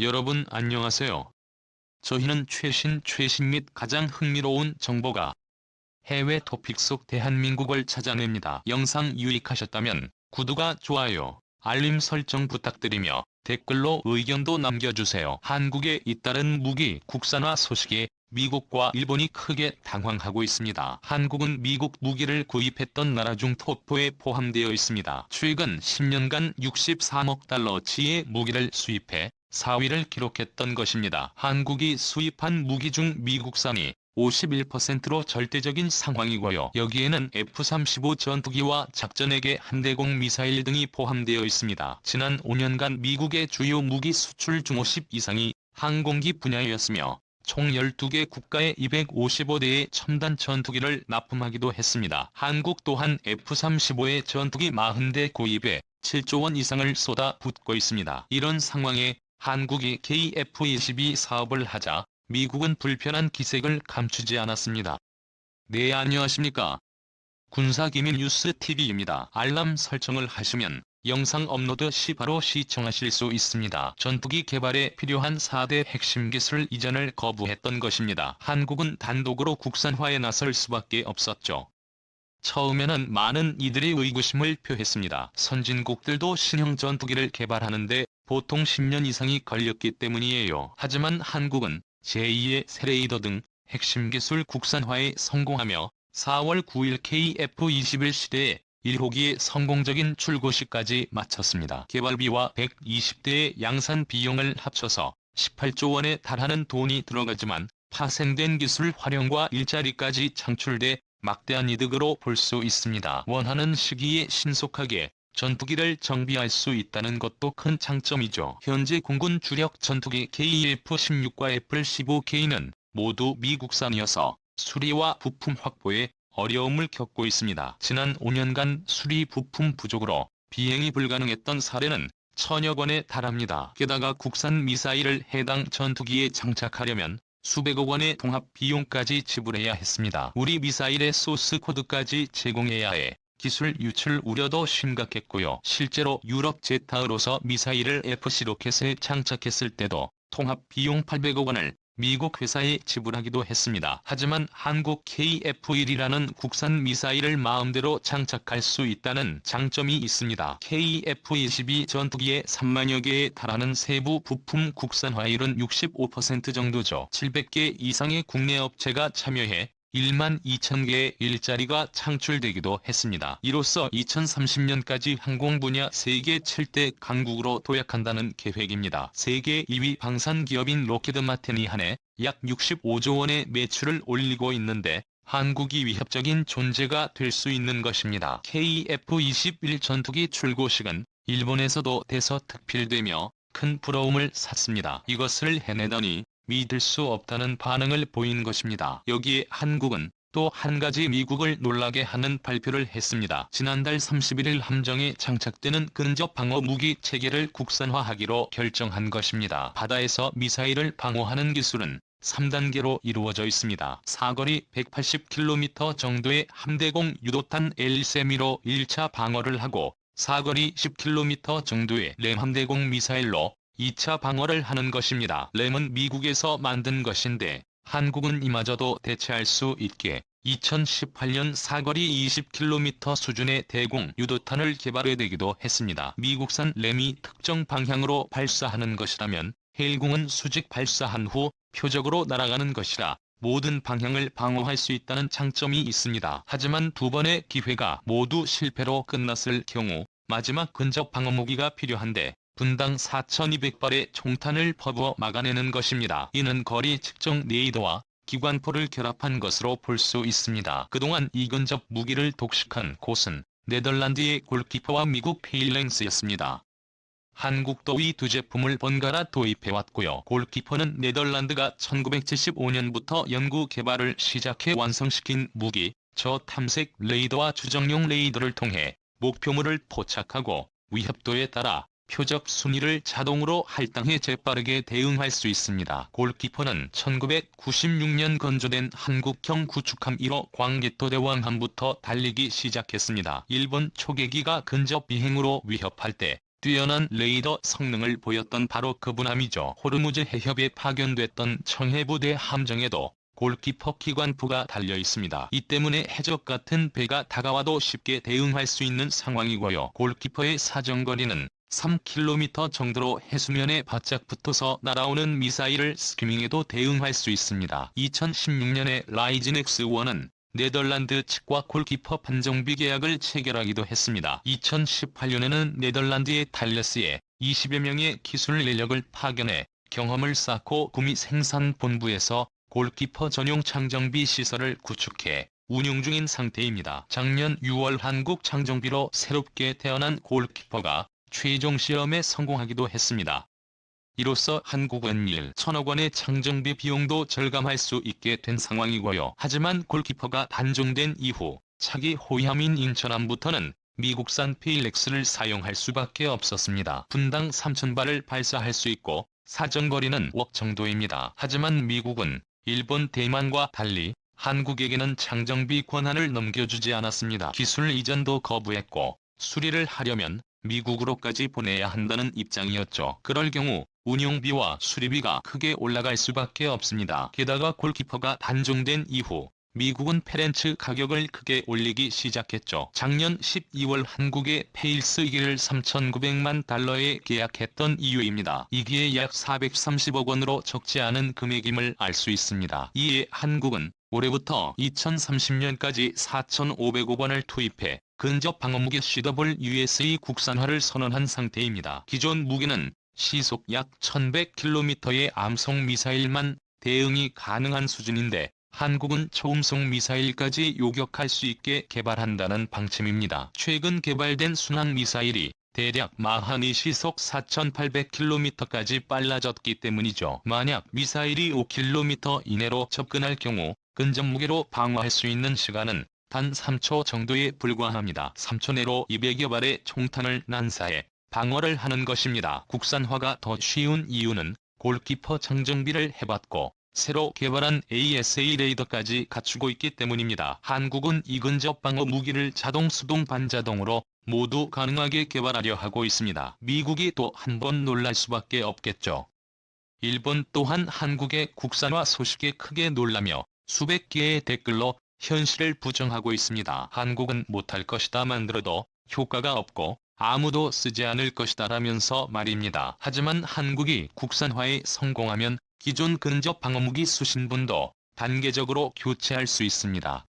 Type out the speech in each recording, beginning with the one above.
여러분 안녕하세요. 저희는 최신 및 가장 흥미로운 정보가 해외 토픽 속 대한민국을 찾아냅니다. 영상 유익하셨다면 구독과 좋아요, 알림 설정 부탁드리며 댓글로 의견도 남겨주세요. 한국의 잇따른 무기 국산화 소식에 미국과 일본이 크게 당황하고 있습니다. 한국은 미국 무기를 구입했던 나라 중 톱4에 포함되어 있습니다. 최근 10년간 63억 달러치의 무기를 수입해 4위를 기록했던 것입니다. 한국이 수입한 무기 중 미국산이 51%로 절대적인 상황이고요. 여기에는 F-35 전투기와 작전에게 함대공 미사일 등이 포함되어 있습니다. 지난 5년간 미국의 주요 무기 수출 중 50 이상이 항공기 분야였으며 총 12개 국가에 255대의 첨단 전투기를 납품하기도 했습니다. 한국 또한 F-35의 전투기 40대 구입에 7조 원 이상을 쏟아붓고 있습니다. 이런 상황에 한국이 KF-22 사업을 하자 미국은 불편한 기색을 감추지 않았습니다. 네, 안녕하십니까. 군사기밀 뉴스 TV입니다. 알람 설정을 하시면 영상 업로드 시 바로 시청하실 수 있습니다. 전투기 개발에 필요한 4대 핵심 기술 이전을 거부했던 것입니다. 한국은 단독으로 국산화에 나설 수밖에 없었죠. 처음에는 많은 이들이 의구심을 표했습니다. 선진국들도 신형 전투기를 개발하는데 보통 10년 이상이 걸렸기 때문이에요. 하지만 한국은 제2의 새레이더 등 핵심 기술 국산화에 성공하며 4월 9일 KF-21 시대에 1호기의 성공적인 출고시까지 마쳤습니다. 개발비와 120대의 양산 비용을 합쳐서 18조 원에 달하는 돈이 들어가지만 파생된 기술 활용과 일자리까지 창출돼 막대한 이득으로 볼 수 있습니다. 원하는 시기에 신속하게 전투기를 정비할 수 있다는 것도 큰 장점이죠. 현재 공군 주력 전투기 KF-16과 F-15K는 모두 미국산이어서 수리와 부품 확보에 어려움을 겪고 있습니다. 지난 5년간 수리 부품 부족으로 비행이 불가능했던 사례는 천여 건에 달합니다. 게다가 국산 미사일을 해당 전투기에 장착하려면 수백억 원의 통합 비용까지 지불해야 했습니다. 우리 미사일의 소스 코드까지 제공해야 해 기술 유출 우려도 심각했고요. 실제로 유럽 제타으로서 미사일을 FC 로켓에 장착했을 때도 통합 비용 800억 원을 미국 회사에 지불하기도 했습니다. 하지만 한국 KF-1이라는 국산 미사일을 마음대로 장착할 수 있다는 장점이 있습니다. KF-22 전투기에 3만여 개에 달하는 세부 부품 국산화율은 65% 정도죠. 700개 이상의 국내 업체가 참여해 1만 2천 개의 일자리가 창출되기도 했습니다. 이로써 2030년까지 항공 분야 세계 7대 강국으로 도약한다는 계획입니다. 세계 2위 방산 기업인 로키드 마틴이 한 해 약 65조 원의 매출을 올리고 있는데 한국이 위협적인 존재가 될 수 있는 것입니다. KF-21 전투기 출고식은 일본에서도 대서특필되며 큰 부러움을 샀습니다. 이것을 해내다니 믿을 수 없다는 반응을 보인 것입니다. 여기에 한국은 또 한 가지 미국을 놀라게 하는 발표를 했습니다. 지난달 31일 함정에 장착되는 근접 방어 무기 체계를 국산화하기로 결정한 것입니다. 바다에서 미사일을 방어하는 기술은 3단계로 이루어져 있습니다. 사거리 180km 정도의 함대공 유도탄 LSM으로 1차 방어를 하고 사거리 10km 정도의 램 함대공 미사일로 2차 방어를 하는 것입니다. 램은 미국에서 만든 것인데 한국은 이마저도 대체할 수 있게 2018년 사거리 20km 수준의 대공 유도탄을 개발해내기도 했습니다. 미국산 램이 특정 방향으로 발사하는 것이라면 헬공은 수직 발사한 후 표적으로 날아가는 것이라 모든 방향을 방어할 수 있다는 장점이 있습니다. 하지만 두 번의 기회가 모두 실패로 끝났을 경우 마지막 근접 방어 무기가 필요한데 분당 4,200발의 총탄을 퍼부어 막아내는 것입니다. 이는 거리 측정 레이더와 기관포를 결합한 것으로 볼 수 있습니다. 그동안 이 근접 무기를 독식한 곳은 네덜란드의 골키퍼와 미국 페일랭스였습니다. 한국도 이 두 제품을 번갈아 도입해왔고요. 골키퍼는 네덜란드가 1975년부터 연구 개발을 시작해 완성시킨 무기, 저탐색 레이더와 추정용 레이더를 통해 목표물을 포착하고 위협도에 따라 표적 순위를 자동으로 할당해 재빠르게 대응할 수 있습니다. 골키퍼는 1996년 건조된 한국형 구축함 1호 광개토대왕함부터 달리기 시작했습니다. 일본 초계기가 근접 비행으로 위협할 때 뛰어난 레이더 성능을 보였던 바로 그분함이죠. 호르무즈 해협에 파견됐던 청해부대 함정에도 골키퍼 기관포가 달려 있습니다. 이 때문에 해적 같은 배가 다가와도 쉽게 대응할 수 있는 상황이고요. 골키퍼의 사정거리는 3km 정도로 해수면에 바짝 붙어서 날아오는 미사일을 스키밍해도 대응할 수 있습니다. 2016년에 라이진 X1은 네덜란드 측과 골키퍼 판정비 계약을 체결하기도 했습니다. 2018년에는 네덜란드의 탈레스에 20여 명의 기술 인력을 파견해 경험을 쌓고 구미 생산본부에서 골키퍼 전용 창정비 시설을 구축해 운용 중인 상태입니다. 작년 6월 한국 창정비로 새롭게 태어난 골키퍼가 최종 시험에 성공하기도 했습니다. 이로써 한국은 1천억 원의 창정비 비용도 절감할 수 있게 된 상황이고요. 하지만 골키퍼가 단종된 이후 차기 호위함인 인천함부터는 미국산 페일렉스를 사용할 수밖에 없었습니다. 분당 3,000발을 발사할 수 있고 사정거리는 웍 정도입니다. 하지만 미국은 일본, 대만과 달리 한국에게는 창정비 권한을 넘겨주지 않았습니다. 기술 이전도 거부했고 수리를 하려면 미국으로까지 보내야 한다는 입장이었죠. 그럴 경우 운용비와 수리비가 크게 올라갈 수밖에 없습니다. 게다가 골키퍼가 단종된 이후 미국은 페렌츠 가격을 크게 올리기 시작했죠. 작년 12월 한국의 페일스 2기를 3,900만 달러에 계약했던 이유입니다. 이기에 약 430억 원으로 적지 않은 금액임을 알 수 있습니다. 이에 한국은 올해부터 2030년까지 4,500억 원을 투입해 근접 방어무기 CWUS의 국산화를 선언한 상태입니다. 기존 무기는 시속 약 1100km의 암송 미사일만 대응이 가능한 수준인데 한국은 초음속 미사일까지 요격할 수 있게 개발한다는 방침입니다. 최근 개발된 순항 미사일이 대략 마하니 시속 4,800km까지 빨라졌기 때문이죠. 만약 미사일이 5km 이내로 접근할 경우 근접 무기로 방어할 수 있는 시간은 단 3초 정도에 불과합니다. 3초 내로 200여 발의 총탄을 난사해 방어를 하는 것입니다. 국산화가 더 쉬운 이유는 골키퍼 창정비를 해봤고 새로 개발한 ASA 레이더까지 갖추고 있기 때문입니다. 한국은 이 근접 방어 무기를 자동, 수동, 반자동으로 모두 가능하게 개발하려 하고 있습니다. 미국이 또 한 번 놀랄 수밖에 없겠죠. 일본 또한 한국의 국산화 소식에 크게 놀라며 수백 개의 댓글로 현실을 부정하고 있습니다. 한국은 못할 것이다, 만들어도 효과가 없고 아무도 쓰지 않을 것이다 라면서 말입니다. 하지만 한국이 국산화에 성공하면 기존 근접 방어무기 수신분도 단계적으로 교체할 수 있습니다.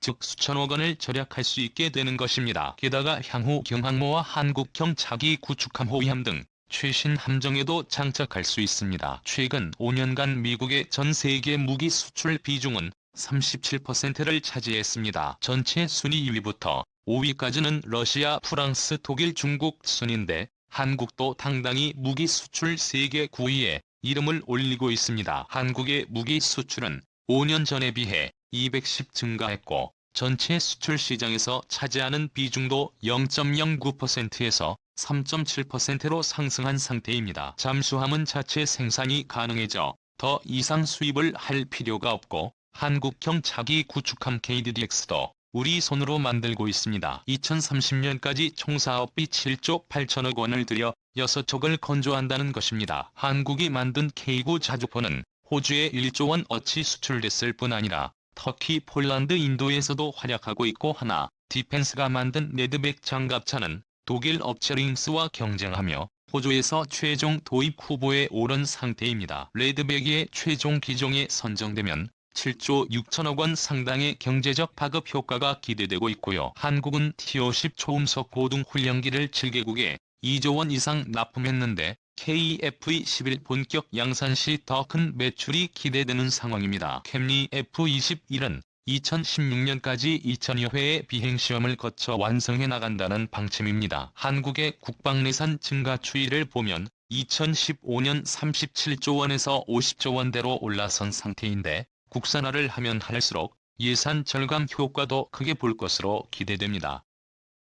즉 수천억 원을 절약할 수 있게 되는 것입니다. 게다가 향후 경항모와 한국형 차기 구축함 호위함 등 최신 함정에도 장착할 수 있습니다. 최근 5년간 미국의 전 세계 무기 수출 비중은 37%를 차지했습니다. 전체 순위 2위부터 5위까지는 러시아, 프랑스, 독일, 중국 순인데 한국도 당당히 무기 수출 세계 9위에 이름을 올리고 있습니다. 한국의 무기 수출은 5년 전에 비해 210 증가했고 전체 수출 시장에서 차지하는 비중도 0.09%에서 3.7%로 상승한 상태입니다. 잠수함은 자체 생산이 가능해져 더 이상 수입을 할 필요가 없고 한국형 차기 구축함 KDDX도 우리 손으로 만들고 있습니다. 2030년까지 총 사업비 7조 8천억 원을 들여 6척을 건조한다는 것입니다. 한국이 만든 K9 자주포는 호주에 1조 원 어치 수출됐을 뿐 아니라 터키, 폴란드, 인도에서도 활약하고 있고 하나 디펜스가 만든 레드백 장갑차는 독일 업체 링스와 경쟁하며 호주에서 최종 도입 후보에 오른 상태입니다. 레드백의 최종 기종에 선정되면 7조 6천억 원 상당의 경제적 파급 효과가 기대되고 있고요. 한국은 T-50 초음속 고등 훈련기를 7개국에 2조 원 이상 납품했는데 KF-21 본격 양산 시 더 큰 매출이 기대되는 상황입니다. 캠리 F-21은 2016년까지 2,000여 회의 비행시험을 거쳐 완성해 나간다는 방침입니다. 한국의 국방내산 증가 추이를 보면 2015년 37조 원에서 50조 원대로 올라선 상태인데 국산화를 하면 할수록 예산 절감 효과도 크게 볼 것으로 기대됩니다.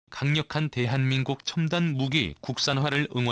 강력한 대한민국 첨단 무기 국산화를 응원